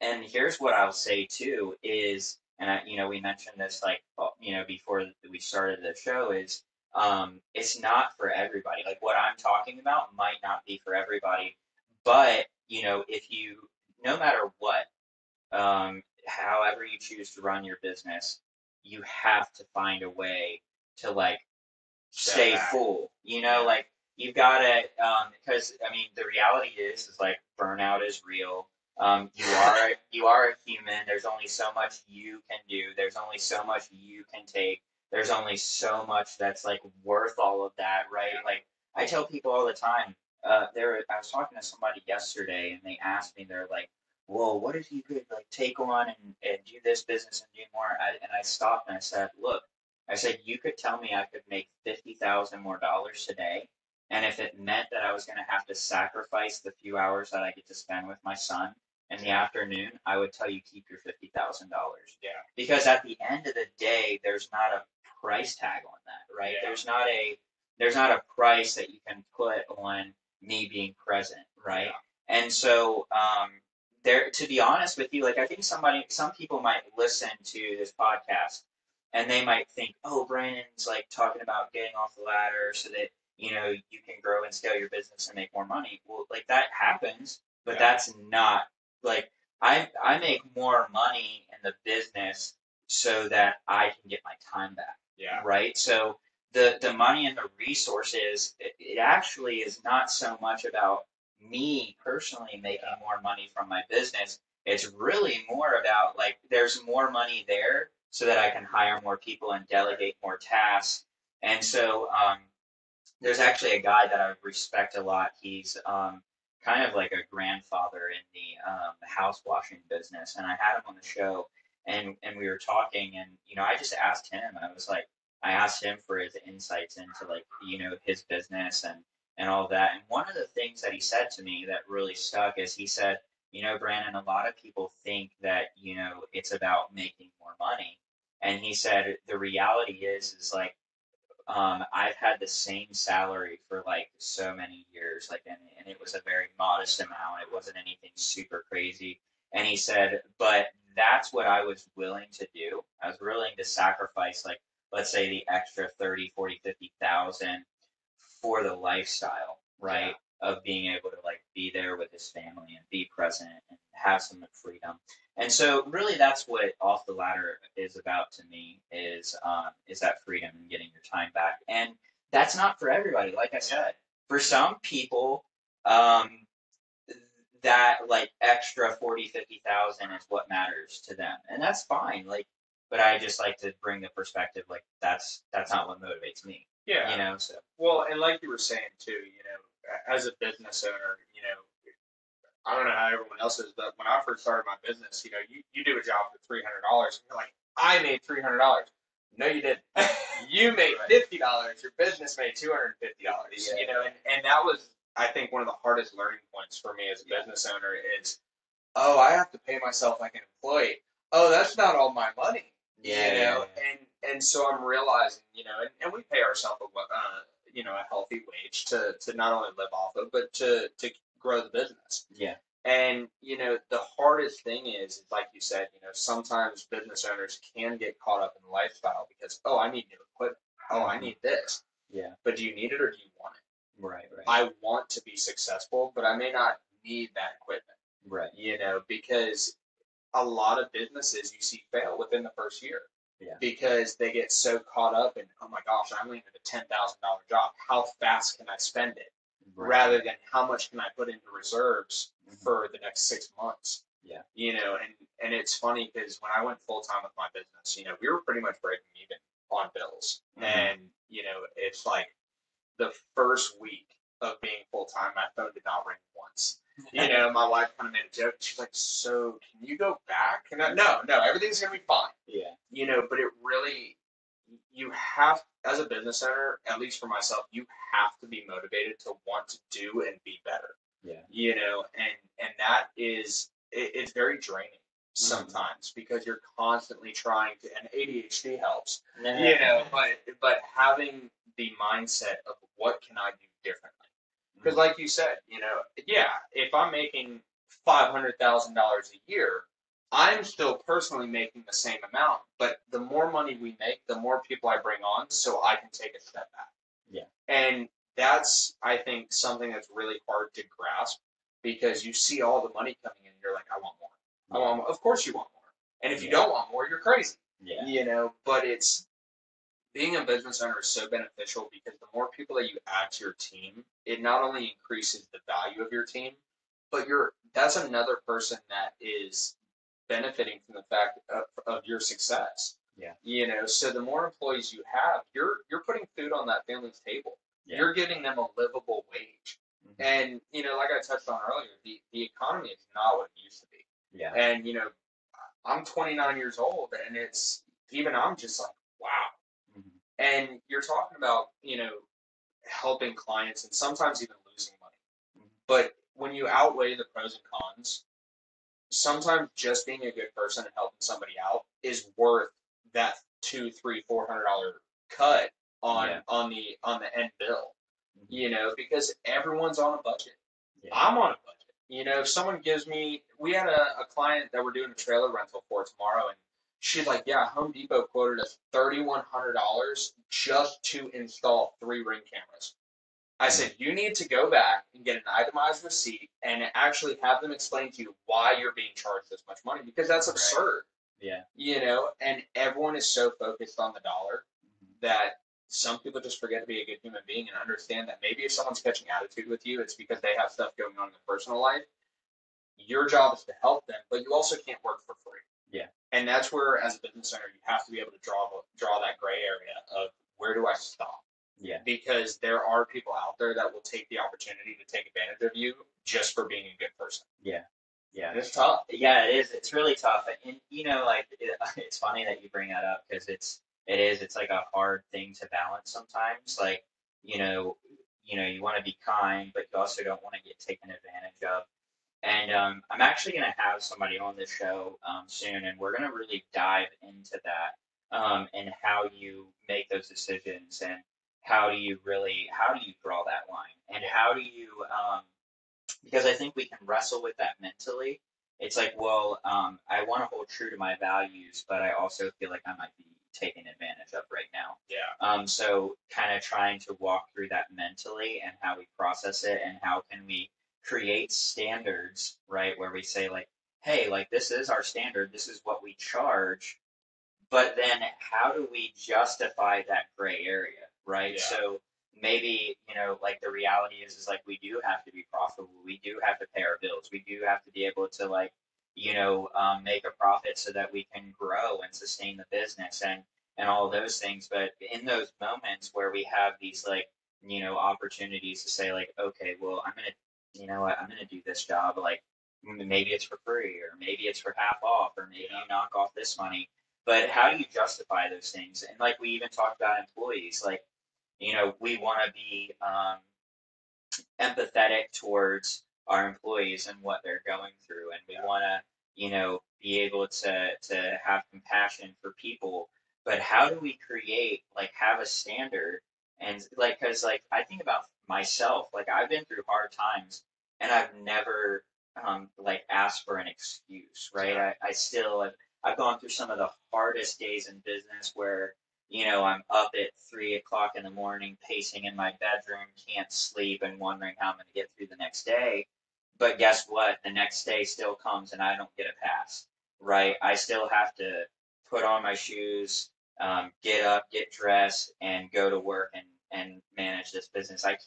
and here's what I'll say too is, and we mentioned this like before we started the show is, it's not for everybody. Like what I'm talking about might not be for everybody, but if you, no matter what, however you choose to run your business, you have to find a way to like stay full. Like you've got to, because I mean the reality is like burnout is real. You are a human. There's only so much you can do. There's only so much you can take. There's only so much that's like worth all of that, right? Like I tell people all the time. I was talking to somebody yesterday, and they asked me, they're like, well, what if you could like take on and do this business and do more? And I stopped and I said, look, I said, you could tell me I could make $50,000 more today. And if it meant that I was going to have to sacrifice the few hours that I get to spend with my son in the afternoon, I would tell you keep your $50,000. Yeah. Because at the end of the day, there's not a price tag on that, right? Yeah. There's not a price that you can put on me being present, right? Yeah. And so, there, to be honest with you, like I think some people might listen to this podcast and they might think, oh, Brandon's like talking about getting off the ladder so that you can grow and scale your business and make more money. Well, like that happens, but that's not like I make more money in the business so that I can get my time back. Yeah. Right. So the money and the resources, it actually is not so much about me personally making more money from my business. It's really more about like there's more money there so that I can hire more people and delegate more tasks. And so there's actually a guy that I respect a lot. He's kind of like a grandfather in the house washing business, and I had him on the show, and we were talking, and I just asked him. I asked him for his insights into like his business and all of that. And one of the things that he said to me that really stuck is he said, Brandon, a lot of people think that, it's about making more money. And he said the reality is like, I've had the same salary for like so many years, like, and it was a very modest amount. It wasn't anything super crazy. And he said, but that's what I was willing to do. I was willing to sacrifice, like, let's say the extra 30, 40, 50,000 for the lifestyle, Yeah. right? Of being able to like be there with his family and be present and have some freedom. And so really that's what Off the Ladder is about to me is that freedom and getting your time back. And that's not for everybody, like I said. For some people, um, that like extra 40, 50,000 is what matters to them. And that's fine. Like, but I just like to bring the perspective like that's not what motivates me. Yeah. So Well, and like you were saying too, as a business owner, I don't know how everyone else is, but when I first started my business, you do a job for $300, and you're like, I made $300. No, you didn't. You made $50. Your business made $250. And that was, I think, one of the hardest learning points for me as a business owner is, oh, I have to pay myself like an employee. Oh, that's not all my money. And so I'm realizing, and we pay ourselves a healthy wage to not only live off of, but to grow the business. Yeah. And the hardest thing is like you said, sometimes business owners can get caught up in the lifestyle because, oh, I need new equipment. Oh, I need this. Yeah. But do you need it or do you want it? Right. I want to be successful, but I may not need that equipment. Right. Because a lot of businesses you see fail within the first year. Yeah. Because they get so caught up in, oh my gosh, I'm landing a $10,000 job. How fast can I spend it? Right. Rather than how much can I put into reserves for the next 6 months. Yeah. And it's funny because when I went full time with my business, we were pretty much breaking even on bills. And, it's like the first week of being full time, my phone did not ring once. My wife kind of made a joke. She's like, so can you go back? And no, everything's going to be fine. Yeah. But it really, you have, as a business owner, at least for myself, you have to be motivated to want to do and be better. Yeah. And that is, it's very draining sometimes because you're constantly trying to, and ADHD helps, but having the mindset of what can I do differently? Because like you said, if I'm making $500,000 a year, I'm still personally making the same amount, but the more money we make, the more people I bring on, so I can take a step back. Yeah. And that's, I think, something that's really hard to grasp because you see all the money coming in, and you're like, I want more. Yeah. I want more. Of course you want more. And if you don't want more, you're crazy. Yeah. But it's, being a business owner is so beneficial because the more people that you add to your team, it not only increases the value of your team, but that's another person that is benefiting from the fact of your success. Yeah. So the more employees you have, you're putting food on that family's table. Yeah. You're giving them a livable wage. And like I touched on earlier, the economy is not what it used to be. Yeah. And I'm 29 years old, and it's even I'm just like, wow. And you're talking about helping clients and sometimes even losing money. But when you outweigh the pros and cons, sometimes just being a good person and helping somebody out is worth that $200, $300, $400 cut on the end bill. Because everyone's on a budget. Yeah. I'm on a budget. If someone gives me, we had a client that we're doing a trailer rental for tomorrow, and she's like, yeah, Home Depot quoted us $3,100 just to install 3 Ring cameras. I said, you need to go back and get an itemized receipt and actually have them explain to you why you're being charged this much money, because that's absurd. Yeah. And everyone is so focused on the dollar that some people just forget to be a good human being and understand that maybe if someone's catching attitude with you, it's because they have stuff going on in their personal life. Your job is to help them, but you also can't work for free. Yeah. And that's where, as a business owner, you have to be able to draw that gray area of where do I stop? Yeah. Because there are people out there that will take the opportunity to take advantage of you just for being a good person. Yeah. Yeah. And it's tough. Yeah, it is. It's really tough. And like it's funny that you bring that up because it's like a hard thing to balance sometimes. Like, you want to be kind, but you also don't want to get taken advantage of. And I'm actually going to have somebody on the show soon, and we're going to really dive into that and how you make those decisions and how do you draw that line and how do you because I think we can wrestle with that mentally. It's like, well, I want to hold true to my values, but I also feel like I might be taken advantage of right now. Yeah. So kind of trying to walk through that mentally and how we process it and how can we create standards, right? Where we say like, hey, like this is our standard, this is what we charge, but then how do we justify that gray area, right? Yeah. So maybe, like the reality is like we do have to be profitable. We do have to pay our bills. We do have to be able to like, make a profit so that we can grow and sustain the business and all of those things. But in those moments where we have these like, opportunities to say like, okay, well, you know what, I'm gonna do this job. Like maybe it's for free or maybe it's for half off or maybe you knock off this money, but how do you justify those things? And like we even talked about employees, like, we want to be empathetic towards our employees and what they're going through, and we want to, be able to have compassion for people. But how do we create like have a standard and like because like I think about myself, like I've been through hard times and I've never like asked for an excuse, right? I still I've gone through some of the hardest days in business where I'm up at 3 o'clock in the morning, pacing in my bedroom, can't sleep, and wondering how I'm going to get through the next day. But guess what? The next day still comes, and I don't get a pass, right? I still have to put on my shoes, get up, get dressed, and go to work and manage this business. I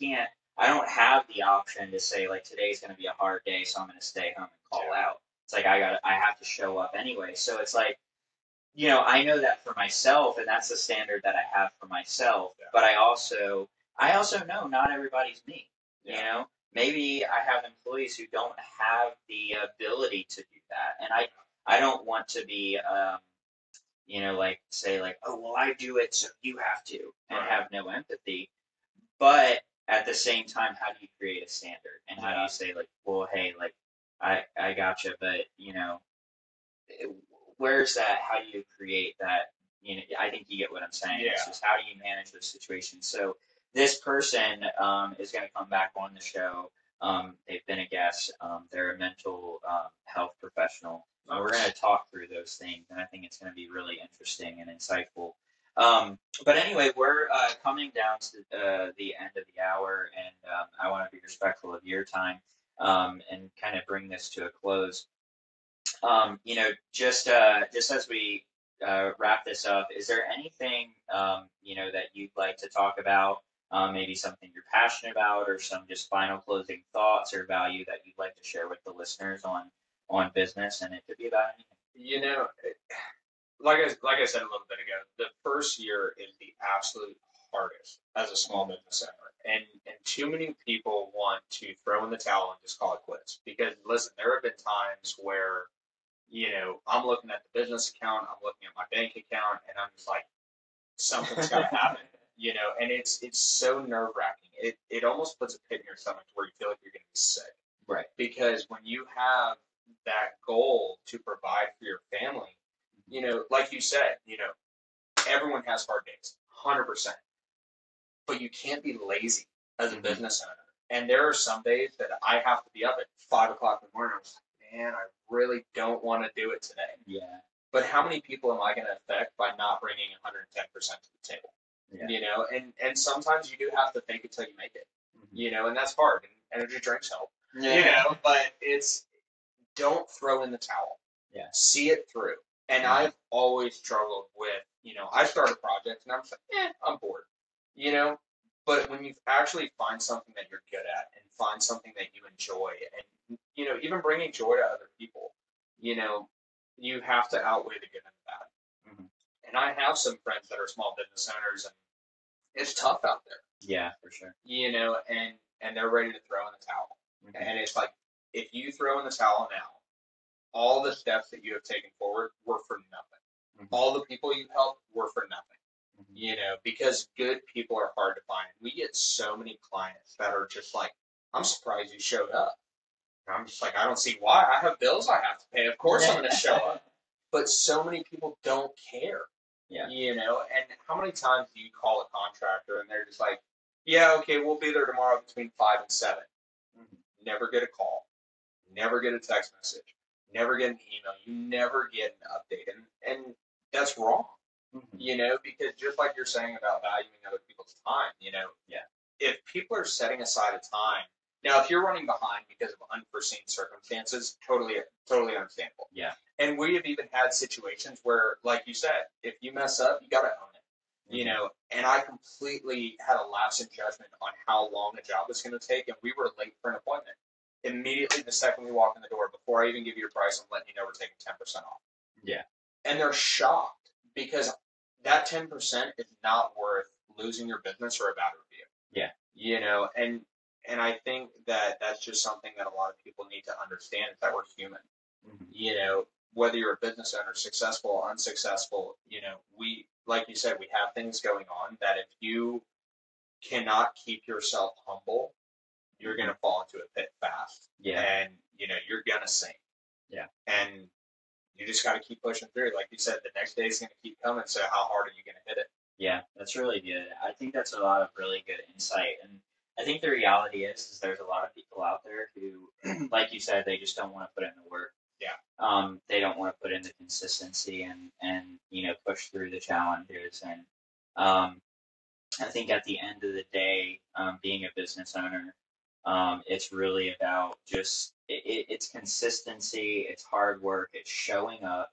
don't have the option to say, like, today's going to be a hard day, so I'm going to stay home and call out. It's like, I have to show up anyway. So it's like, I know that for myself, and that's the standard that I have for myself. Yeah. But I also know not everybody's me. Yeah. Maybe I have employees who don't have the ability to do that, and I don't want to be, like say like, oh well, I do it, so you have to, and Right. have no empathy. But at the same time, how do you create a standard, and how do Yeah. you say like, well, hey, like I gotcha, but where's that? How do you create that? I think you get what I'm saying. Yeah. It's just how do you manage those situations? So this person is going to come back on the show. They've been a guest. They're a mental health professional. And we're going to talk through those things, and I think it's going to be really interesting and insightful. But anyway, we're coming down to the end of the hour, and I want to be respectful of your time and kind of bring this to a close. Just as we wrap this up, is there anything that you'd like to talk about? Maybe something you're passionate about, or some just final closing thoughts or value that you'd like to share with the listeners on business, and it could be about anything. Like I said a little bit ago, the first year is the absolute hardest as a small business owner, and too many people want to throw in the towel and just call it quits. Because listen, there have been times where I'm looking at the business account, I'm looking at my bank account, and I'm just like, something's got to happen, and it's so nerve wracking. It almost puts a pit in your stomach to where you feel like you're going to be sick. Right. Because when you have that goal to provide for your family, like you said, everyone has hard days, 100%. But you can't be lazy as a business owner. And there are some days that I have to be up at 5 o'clock in the morning. I'm just like, man, I really don't want to do it today. Yeah. But how many people am I going to affect by not bringing 110% to the table? Yeah. And sometimes you do have to think until you make it. And that's hard. And energy drinks help. Yeah. But it's don't throw in the towel. Yeah. See it through. And I've always struggled with, I start a project and I'm just like, I'm bored. But when you actually find something that you're good at and find something that you enjoy and, even bringing joy to other people, you have to outweigh the good and the bad. And I have some friends that are small business owners and it's tough out there. Yeah, for sure. And they're ready to throw in the towel. And it's like, if you throw in the towel now, all the steps that you have taken forward were for nothing. All the people you helped were for nothing. Because good people are hard to find. We get so many clients that are just like, I'm surprised you showed up. And I'm just like, I don't see why. I have bills I have to pay. Of course I'm going to show up. But so many people don't care. Yeah. And how many times do you call a contractor and they're just like, yeah, okay, we'll be there tomorrow between 5 and 7. Mm-hmm. Never get a call, never get a text message, never get an email. You never get an update. And that's wrong, Mm-hmm. because just like you're saying about valuing other people's time, Yeah. if people are setting aside a time, now if you're running behind because of unforeseen circumstances, totally understandable. Yeah. And we have even had situations where, like you said, if you mess up, you got to own it. Mm-hmm. And I completely had a lapse in judgment on how long a job was going to take, and we were late for an appointment. Immediately, the second we walk in the door, before I even give you a price, I'm letting you know we're taking 10% off. Yeah. And they're shocked because that 10% is not worth losing your business or a bad review. Yeah. And I think that that's just something that a lot of people need to understand is that we're human. Mm-hmm. Whether you're a business owner, successful or unsuccessful, we, like you said, we have things going on that if you cannot keep yourself humble, you're going to fall into a pit fast. Yeah. And, you're going to sink. Yeah. And you just got to keep pushing through. Like you said, the next day is going to keep coming. So how hard are you going to hit it? Yeah, that's really good. I think that's a lot of really good insight. And I think the reality is there's a lot of people out there who, like you said, they just don't want to put in the work. Yeah. They don't want to put in the consistency and push through the challenges. And um, I think at the end of the day, being a business owner, it's really about just it's consistency, it's hard work, it's showing up,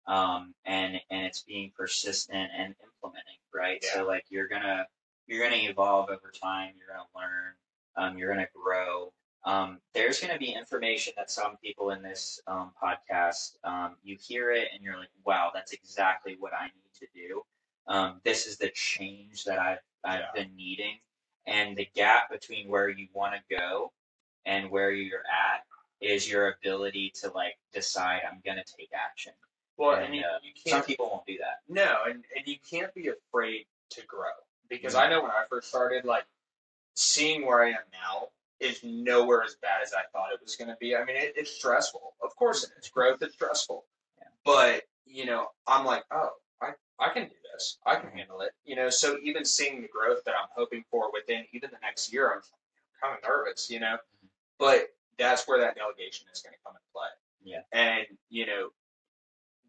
and it's being persistent and implementing, right? Yeah. So like you're gonna evolve over time, you're gonna learn, you're gonna grow. There's gonna be information that some people in this podcast, you hear it and you're like, wow, that's exactly what I need to do. This is the change that I've been needing, and the gap between where you want to go and where you're at is your ability to like decide I'm gonna take action. Well, And and you some can't, people won't do that. no, and you can't be afraid to grow because Mm-hmm. I know when I first started, like seeing where I am now is nowhere as bad as I thought it was going to be. I mean, it's stressful. Of course it is. Growth is stressful. Yeah. But, I'm like, oh, I can do this. I can Mm-hmm. handle it. So even seeing the growth that I'm hoping for within even the next year, I'm kind of nervous. But that's where that delegation is going to come into play. Yeah. And,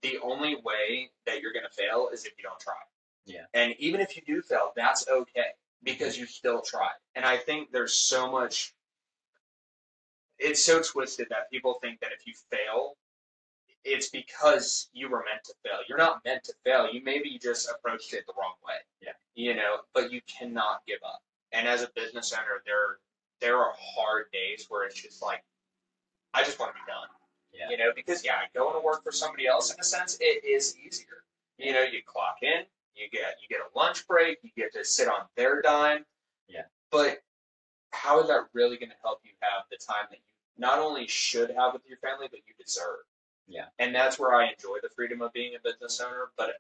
the only way that you're going to fail is if you don't try. Yeah. And even if you do fail, that's okay because you still tried. And I think there's so much, it's so twisted that people think that if you fail, it's because you were meant to fail. You're not meant to fail. You maybe just approached it the wrong way. Yeah. But you cannot give up. And as a business owner, there are hard days where it's just like, I just want to be done. Yeah. Because going to work for somebody else in a sense, it is easier. You clock in, you get a lunch break, you get to sit on their dime. Yeah. But how is that really going to help you have the time that you not only should have with your family, but you deserve? Yeah. And that's where I enjoy the freedom of being a business owner. But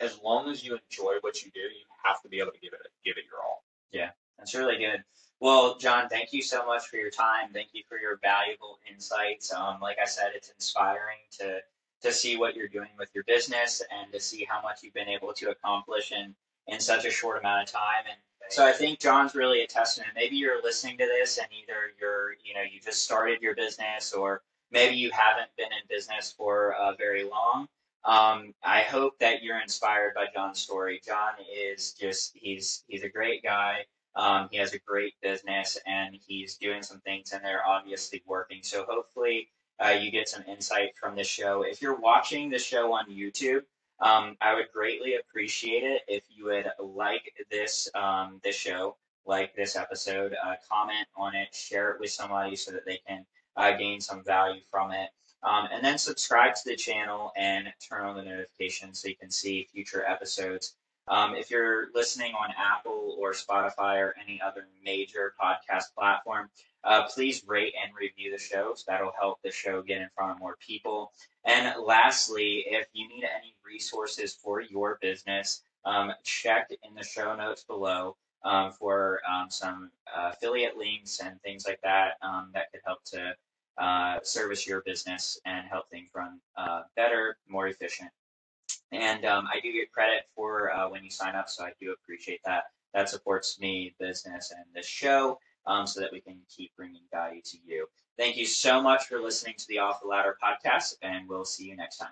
as long as you enjoy what you do, you have to be able to give it your all. Yeah. That's really good. Well, John, thank you so much for your time. Thank you for your valuable insights. Like I said, it's inspiring to see what you're doing with your business and to see how much you've been able to accomplish in such a short amount of time. And so I think John's really a testament. Maybe you're listening to this and either you just started your business or maybe you haven't been in business for very long. I hope that you're inspired by John's story. John is he's a great guy. He has a great business and he's doing some things and they're obviously working. So hopefully you get some insight from this show. If you're watching the show on YouTube, I would greatly appreciate it if you would like this show, like this episode, comment on it, share it with somebody so that they can gain some value from it. And then subscribe to the channel and turn on the notifications so you can see future episodes. If you're listening on Apple or Spotify or any other major podcast platform, please rate and review the shows. That'll help the show get in front of more people. And lastly, if you need any resources for your business, check in the show notes below for some affiliate links and things like that that could help to service your business and help things run better, more efficient. And I do get credit for when you sign up, so I do appreciate that. That supports me, business, and this show, so that we can keep bringing value to you. Thank you so much for listening to the Off the Ladder podcast, and we'll see you next time.